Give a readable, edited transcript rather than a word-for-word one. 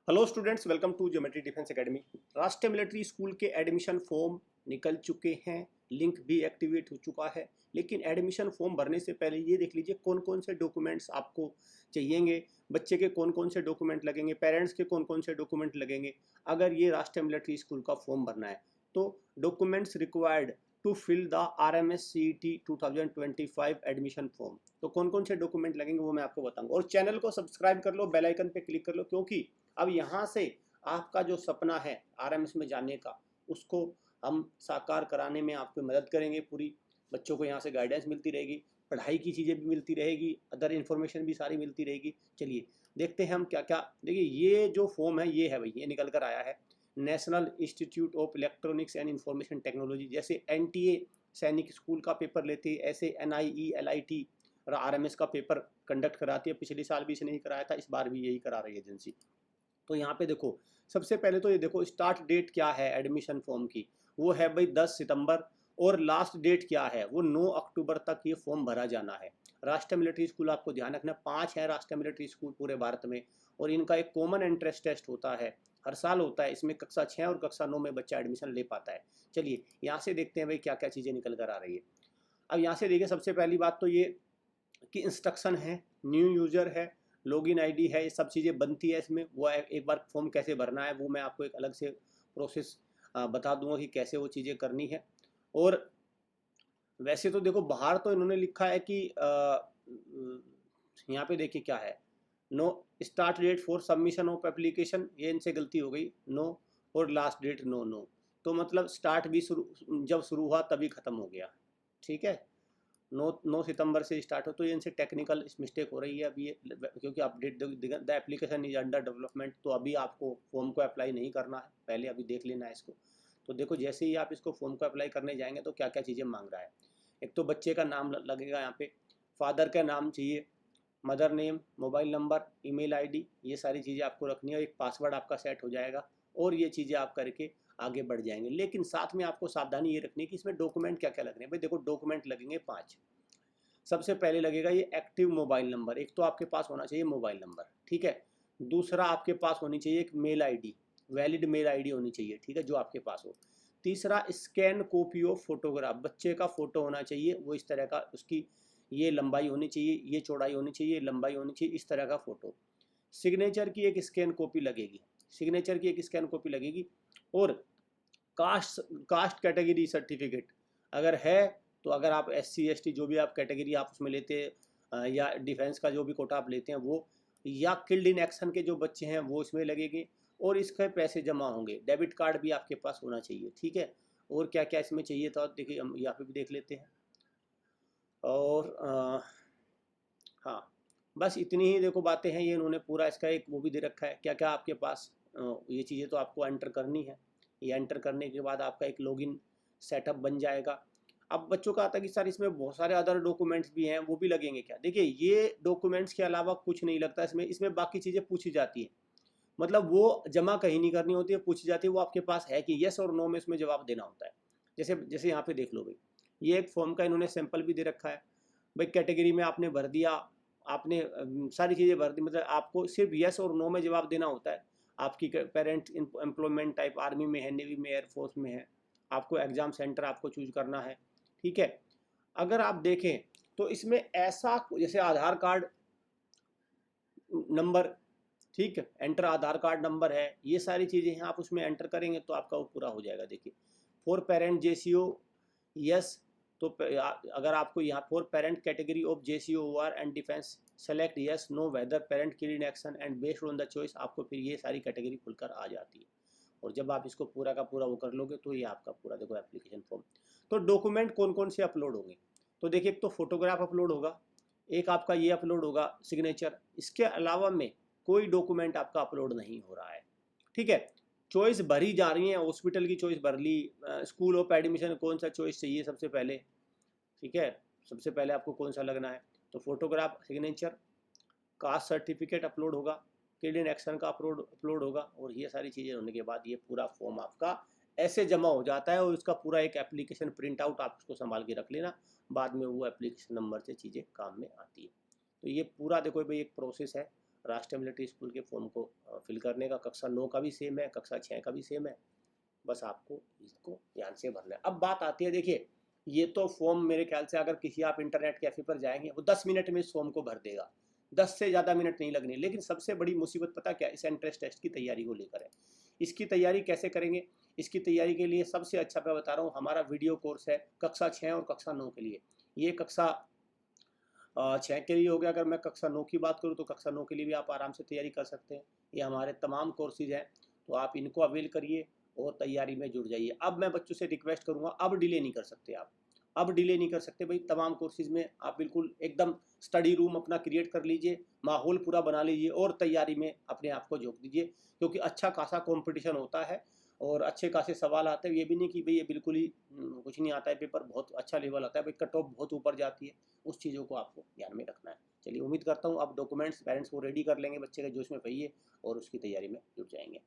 Hello students, welcome to geometry defence academy. राष्ट्रीय military school के admission form निकल चुके हैं, लिंक भी एक्टिवेट हो चुका है। लेकिन एडमिशन फॉर्म भरने से पहले ये देख लीजिए कौन कौन से डॉक्यूमेंट्स आपको चाहिएंगे, बच्चे के कौन कौन से डॉक्यूमेंट लगेंगे, पेरेंट्स के कौन कौन से डॉक्यूमेंट लगेंगे अगर ये राष्ट्रीय मिलिट्री स्कूल का फॉर्म भरना है। तो documents required to fill the RMS CET 2025 admission form. तो कौन कौन से डॉक्यूमेंट लगेंगे वो मैं आपको बताऊंगा। और चैनल को सब्सक्राइब कर लो, बेल आइकन पे क्लिक कर लो, क्योंकि अब यहाँ से आपका जो सपना है RMS में जाने का, उसको हम साकार कराने में आपको मदद करेंगे पूरी। बच्चों को यहाँ से गाइडेंस मिलती रहेगी, पढ़ाई की चीज़ें भी मिलती रहेगी, अदर इन्फॉर्मेशन भी सारी मिलती रहेगी। चलिए देखते हैं हम क्या क्या। देखिए ये जो फॉर्म है ये है भाई, ये निकल कर आया है national institute of electronics and information technology. जैसे NTA सैनिक स्कूल का पेपर लेती है, ऐसे NIE LIT और RMS का पेपर कंडक्ट कराती है। पिछले साल भी इसे नहीं कराया था, इस बार भी यही करा रही है एजेंसी। तो यहाँ पे देखो, सबसे पहले तो ये देखो स्टार्ट डेट क्या है एडमिशन फॉर्म की, वो है भाई 10 सितंबर। और लास्ट डेट क्या है, वो 9 अक्टूबर तक ये फॉर्म भरा जाना है। राष्ट्रीय मिलिट्री स्कूल आपको ध्यान रखना, 5 है राष्ट्रीय मिलिट्री स्कूल पूरे भारत में, और इनका एक कॉमन एंट्रेंस टेस्ट होता है, हर साल होता है। इसमें कक्षा 6 और कक्षा 9 में बच्चा एडमिशन ले पाता है। चलिए यहाँ से देखते हैं भाई क्या क्या चीज़ें निकल कर आ रही है। अब यहाँ से देखिए, सबसे पहली बात तो ये कि इंस्ट्रक्शन है, न्यू यूज़र है, लॉगिन आईडी है, ये सब चीज़ें बनती है इसमें। वो एक बार फॉर्म कैसे भरना है वो मैं आपको एक अलग से प्रोसेस बता दूंगा कि कैसे वो चीज़ें करनी है। और वैसे तो देखो बाहर तो इन्होंने लिखा है कि यहाँ पे देखिए क्या है, no start date for submission of application, ये इनसे गलती हो गई, नो। और लास्ट डेट नो नो, तो मतलब स्टार्ट भी जब शुरू हुआ तभी ख़त्म हो गया। ठीक है, 9 सितंबर से स्टार्ट हो, तो ये इनसे टेक्निकल मिस्टेक हो रही है अभी ये, क्योंकि update the application is under development. तो अभी आपको फॉर्म को अप्लाई नहीं करना है, पहले अभी देख लेना है इसको। तो देखो जैसे ही आप इसको फॉर्म को अप्लाई करने जाएंगे तो क्या क्या चीज़ें मांग रहा है। एक तो बच्चे का नाम लगेगा यहाँ पे, फादर का नाम चाहिए, mother name, mobile number, email ID, ये सारी चीज़ें आपको रखनी है। एक पासवर्ड आपका सेट हो जाएगा और ये चीज़ें आप करके आगे बढ़ जाएंगे। लेकिन साथ में आपको सावधानी ये रखनी है कि इसमें डॉक्यूमेंट क्या क्या लगने हैं। भाई देखो डॉक्यूमेंट लगेंगे 5। सबसे पहले लगेगा ये एक्टिव मोबाइल नंबर, एक तो आपके पास होना चाहिए मोबाइल नंबर, ठीक है। दूसरा आपके पास होनी चाहिए एक mail ID, valid mail ID होनी चाहिए, ठीक है, जो आपके पास हो। तीसरा स्कैन कॉपी ऑफ फोटोग्राफ, बच्चे का फोटो होना चाहिए, वो इस तरह का, उसकी ये लंबाई होनी चाहिए, ये चौड़ाई होनी चाहिए, लंबाई होनी चाहिए, इस तरह का फोटो। सिग्नेचर की एक स्कैन कॉपी लगेगी, सिग्नेचर की एक स्कैन कॉपी लगेगी। और कास्ट कास्ट कैटेगरी सर्टिफिकेट अगर है, तो अगर आप SC ST जो भी आप कैटेगरी आप उसमें लेते हैं, या डिफेंस का जो भी कोटा आप लेते हैं वो, या किल्ड इन एक्शन के जो बच्चे हैं वो इसमें लगेंगे। और इसके पैसे जमा होंगे। डेबिट कार्ड भी आपके पास होना चाहिए, ठीक है। और क्या क्या इसमें चाहिए था देखिए, हम यहाँ पे भी देख लेते हैं। और हाँ, बस इतनी ही देखो बातें हैं, ये इन्होंने पूरा इसका एक वो भी दे रखा है क्या क्या आपके पास। ये चीज़ें तो आपको एंटर करनी है। ये एंटर करने के बाद आपका एक लॉगिन सेटअप बन जाएगा। अब बच्चों का आता है कि सर इसमें बहुत सारे अदर डॉक्यूमेंट्स भी हैं, वो भी लगेंगे क्या। देखिए ये डॉक्यूमेंट्स के अलावा कुछ नहीं लगता इसमें, इसमें बाकी चीज़ें पूछी जाती है। मतलब वो जमा कहीं नहीं करनी होती है, पूछी जाती है, वो आपके पास है कि यस और नो में इसमें जवाब देना होता है। जैसे जैसे यहाँ पे देख लो भाई, ये एक फॉर्म का इन्होंने सैंपल भी दे रखा है। भाई कैटेगरी में आपने भर दिया, आपने सारी चीज़ें भर दी, मतलब आपको सिर्फ यस और नो में जवाब देना होता है। आपकी पेरेंट एम्प्लॉयमेंट टाइप आर्मी में है, नेवी में, एयरफोर्स में है, आपको एग्ज़ाम सेंटर आपको चूज करना है, ठीक है। अगर आप देखें तो इसमें ऐसा जैसे आधार कार्ड नंबर, ठीक है, एंटर आधार कार्ड नंबर है, ये सारी चीज़ें हैं, आप उसमें एंटर करेंगे तो आपका वो पूरा हो जाएगा। देखिए फॉर पेरेंट JCO यस, तो अगर आपको यहाँ for parent category of JCO OR and defence select yes know whether parent kill in action and based on the choice, आपको फिर ये सारी कैटेगरी खुलकर आ जाती है। और जब आप इसको पूरा का पूरा वो कर लोगे तो ये आपका पूरा देखो एप्लीकेशन फॉर्म। तो डॉक्यूमेंट कौन कौन से अपलोड होंगे, तो देखिए एक तो फोटोग्राफ अपलोड होगा, एक आपका ये अपलोड होगा सिग्नेचर। इसके अलावा में कोई डॉक्यूमेंट आपका अपलोड नहीं हो रहा है, ठीक है। चॉइस भरी जा रही है, हॉस्पिटल की चॉइस भर ली, स्कूल ऑफ एडमिशन कौन सा चॉइस चाहिए सबसे पहले, ठीक है। सबसे पहले आपको कौन सा लगना है, तो photograph, signature, caste certificate upload होगा, किल्ड इन एक्शन का अपलोड होगा। और ये सारी चीज़ें होने के बाद ये पूरा फॉर्म आपका ऐसे जमा हो जाता है। और इसका पूरा एक एप्लीकेशन प्रिंट आउट आप उसको संभाल के रख लेना, बाद में वो एप्लीकेशन नंबर से चीज़ें काम में आती है। तो ये पूरा देखो भाई एक प्रोसेस है राष्ट्रीय मिलिट्री स्कूल के फॉर्म को फिल करने का। कक्षा 9 का भी सेम है, कक्षा 6 का भी सेम है, बस आपको इसको ध्यान से भरना है। अब बात आती है, देखिए ये तो फॉर्म मेरे ख्याल से अगर किसी आप इंटरनेट कैफे पर जाएंगे वो 10 मिनट में इस फॉर्म को भर देगा, 10 से ज़्यादा मिनट नहीं लगने। लेकिन सबसे बड़ी मुसीबत पता क्या, इस एंट्रेंस टेस्ट की तैयारी को लेकर है। इसकी तैयारी कैसे करेंगे? इसकी तैयारी के लिए सबसे अच्छा मैं बता रहा हूँ, हमारा वीडियो कोर्स है कक्षा 6 और कक्षा 9 के लिए। ये कक्षा 6 के लिए हो गया। अगर मैं कक्षा 9 की बात करूँ तो कक्षा 9 के लिए भी आप आराम से तैयारी कर सकते हैं। ये हमारे तमाम कोर्सेज हैं, तो आप इनको अवेल करिए और तैयारी में जुड़ जाइए। अब मैं बच्चों से रिक्वेस्ट करूँगा, अब डिले नहीं कर सकते आप, अब डिले नहीं कर सकते भाई। तमाम कोर्सेज में आप बिल्कुल एकदम स्टडी रूम अपना क्रिएट कर लीजिए, माहौल पूरा बना लीजिए और तैयारी में अपने आप को झोंक दीजिए, क्योंकि अच्छा खासा कंपटीशन होता है और अच्छे खासे सवाल आते हैं। ये भी नहीं कि भाई ये बिल्कुल ही कुछ नहीं आता है, पेपर बहुत अच्छा लेवल आता है भाई, कट ऑफ बहुत ऊपर जाती है। उस चीज़ों को आपको ध्यान में रखना है। चलिए, उम्मीद करता हूँ आप डॉक्यूमेंट्स पेरेंट्स को रेडी कर लेंगे, बच्चे के जोश में रहिए और उसकी तैयारी में जुट जाएंगे।